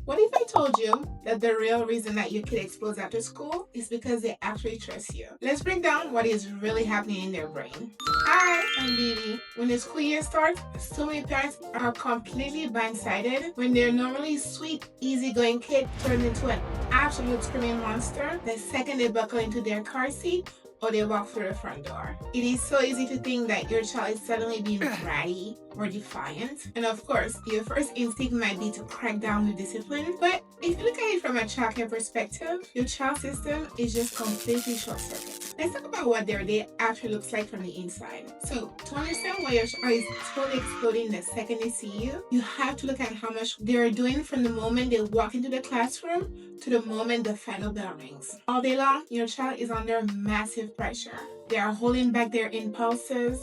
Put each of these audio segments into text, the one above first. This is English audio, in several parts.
What if I told you that the real reason that your kid explodes after school is because they actually trust you? Let's break down what is really happening in their brain. Hi, I'm Vivi. When the school year starts, so many parents are completely blindsided when their normally sweet, easygoing kid turns into an absolute screaming monster the second they buckle into their car seat or they walk through the front door. It is so easy to think that your child is suddenly being bratty or defiant. And of course, your first instinct might be to crack down with discipline. But if you look at it from a childcare perspective, your child system is just completely short-circuited. Let's talk about what their day actually looks like from the inside. So, to understand why your child is totally exploding the second they see you, you have to look at how much they're doing from the moment they walk into the classroom to the moment the final bell rings. All day long, your child is under massive pressure. They are holding back their impulses,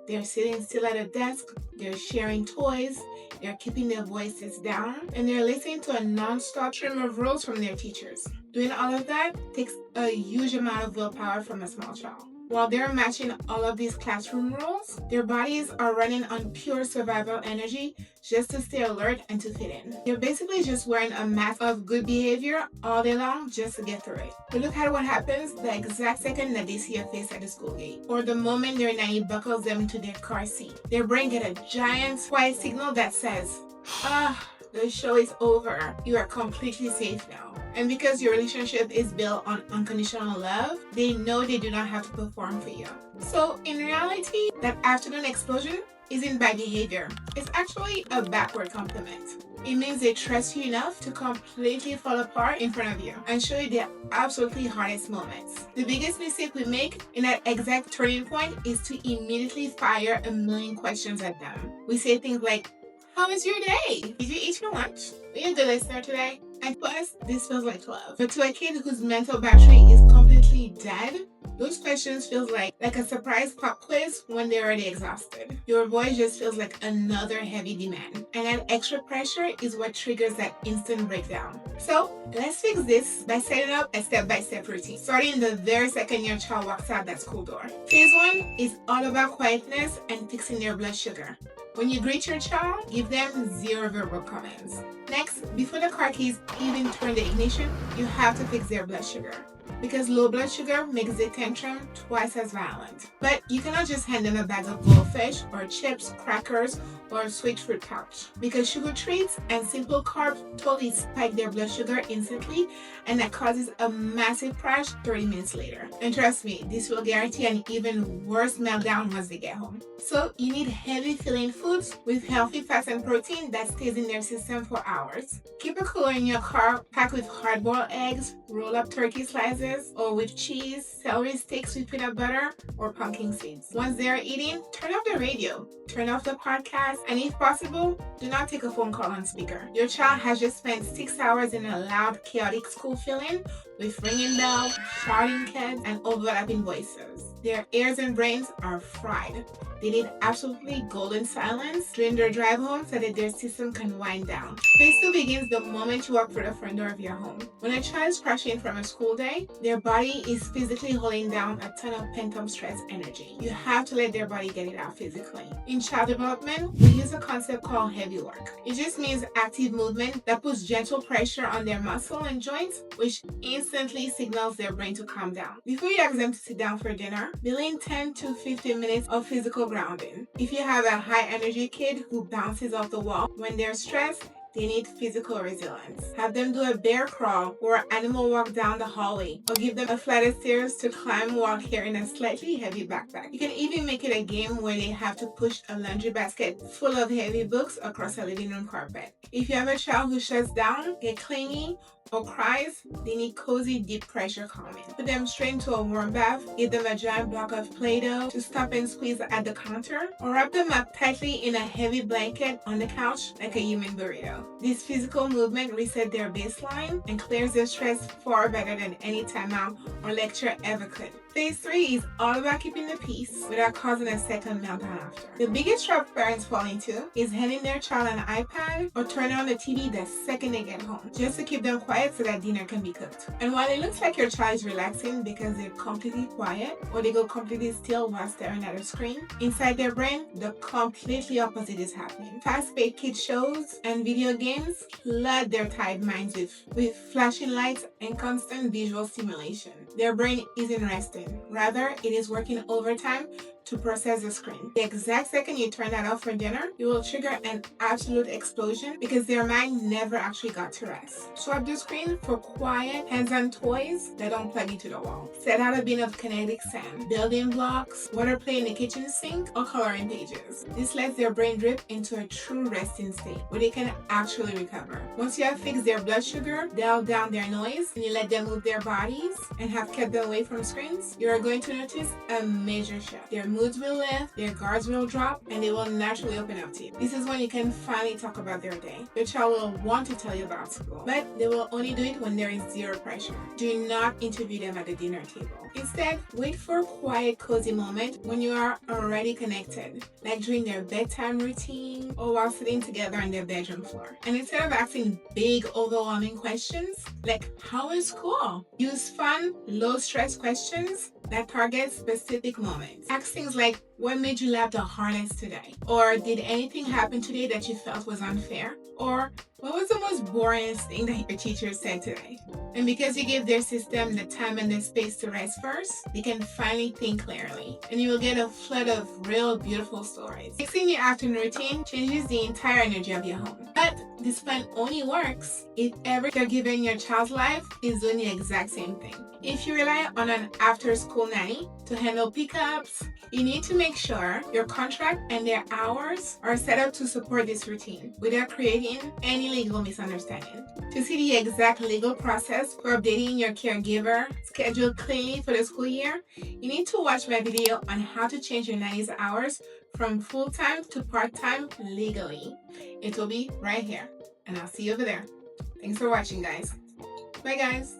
they're sitting still at a desk, they're sharing toys, they're keeping their voices down, and they're listening to a non-stop stream of rules from their teachers. Doing all of that takes a huge amount of willpower from a small child. While they're matching all of these classroom rules, their bodies are running on pure survival energy just to stay alert and to fit in. They're basically just wearing a mask of good behavior all day long just to get through it. But look at what happens the exact second that they see a face at the school gate, or the moment their nanny buckles them into their car seat. Their brain gets a giant quiet signal that says, the show is over. You are completely safe now. And because your relationship is built on unconditional love, they know they do not have to perform for you. So in reality, that afternoon explosion isn't bad behavior. It's actually a backward compliment. It means they trust you enough to completely fall apart in front of you and show you their absolutely hardest moments. The biggest mistake we make in that exact turning point is to immediately fire a million questions at them. We say things like, how was your day? Did you eat your lunch? Were you a good listener today? And to us, this feels like love. But to a kid whose mental battery is completely dead, those questions feels like a surprise pop quiz when they're already exhausted. Your voice just feels like another heavy demand. And that extra pressure is what triggers that instant breakdown. So let's fix this by setting up a step-by-step routine, starting the very second your child walks out that school door. Phase 1 is all about quietness and fixing their blood sugar. When you greet your child, give them 0 verbal commands. Next, before the car keys even turn the ignition, you have to fix their blood sugar. Because low blood sugar makes the tantrum twice as violent. But you cannot just hand them a bag of goldfish or chips, crackers, or a sweet fruit pouch. Because sugar treats and simple carbs totally spike their blood sugar instantly, and that causes a massive crash 30 minutes later. And trust me, this will guarantee an even worse meltdown once they get home. So you need heavy filling foods with healthy fats and protein that stays in their system for hours. Keep a cooler in your car packed with hard-boiled eggs, roll-up turkey slices, or with cheese, celery sticks with peanut butter, or pumpkin seeds. Once they're eating, turn off the radio, turn off the podcast, and if possible, do not take a phone call on speaker. Your child has just spent 6 hours in a loud, chaotic school feeling with ringing bells, shouting kids, and overlapping voices. Their ears and brains are fried. They need absolutely golden silence during their drive home so that their system can wind down. Phase 2 begins the moment you walk through the front door of your home. When a child is crashing from a school day, their body is physically holding down a ton of pent-up stress energy. You have to let their body get it out physically. In child development, we use a concept called heavy work. It just means active movement that puts gentle pressure on their muscle and joints, which instantly signals their brain to calm down. Before you ask them to sit down for dinner, build in 10 to 15 minutes of physical grounding. If you have a high energy kid who bounces off the wall when they're stressed, they need physical resilience. Have them do a bear crawl or animal walk down the hallway, or give them a flight of stairs to climb while carrying a slightly heavy backpack. You can even make it a game where they have to push a laundry basket full of heavy books across a living room carpet. If you have a child who shuts down, gets clingy, or cries, they need cozy, deep pressure calming. Put them straight into a warm bath, give them a giant block of Play-Doh to stop and squeeze at the counter, or wrap them up tightly in a heavy blanket on the couch like a human burrito. This physical movement resets their baseline and clears their stress far better than any timeout or lecture ever could. Phase 3 is all about keeping the peace without causing a second meltdown after. The biggest trap parents fall into is handing their child an iPad or turning on the TV the second they get home, just to keep them quiet so that dinner can be cooked. And while it looks like your child is relaxing because they're completely quiet or they go completely still while staring at a screen, inside their brain, the completely opposite is happening. Fast-paced kids shows and video games flood their tired minds with flashing lights and constant visual stimulation. Their brain isn't resting. Rather, it is working overtime to process the screen. The exact second you turn that off for dinner, you will trigger an absolute explosion because their mind never actually got to rest. Swap the screen for quiet, hands-on toys that don't plug into the wall. Set out a bin of kinetic sand, building blocks, water play in the kitchen sink, or coloring pages. This lets their brain drip into a true resting state where they can actually recover. Once you have fixed their blood sugar, dialed down their noise, and you let them move their bodies and have kept them away from screens, you are going to notice a major shift. Their moods will lift, their guards will drop, and they will naturally open up to you. This is when you can finally talk about their day. Your child will want to tell you about school, but they will only do it when there is zero pressure. Do not interview them at the dinner table. Instead, wait for a quiet, cozy moment when you are already connected, like during their bedtime routine or while sitting together on their bedroom floor. And instead of asking big, overwhelming questions, like, how is school? Use fun, low-stress questions that target specific moments. Ask things like, what made you laugh the hardest today? Or did anything happen today that you felt was unfair? Or what was the most boringest thing that your teacher said today? And because you give their system the time and the space to rest first, they can finally think clearly. And you will get a flood of real beautiful stories. Fixing your afternoon routine changes the entire energy of your home. But this plan only works if every caregiver in your child's life is doing the exact same thing. If you rely on an after-school nanny to handle pickups, you need to make sure your contract and their hours are set up to support this routine without creating any legal misunderstanding. To see the exact legal process for updating your caregiver schedule cleanly for the school year, you need to watch my video on how to change your nanny's hours from full-time to part-time legally. It will be right here, and I'll see you over there. Thanks for watching, guys. Bye, guys.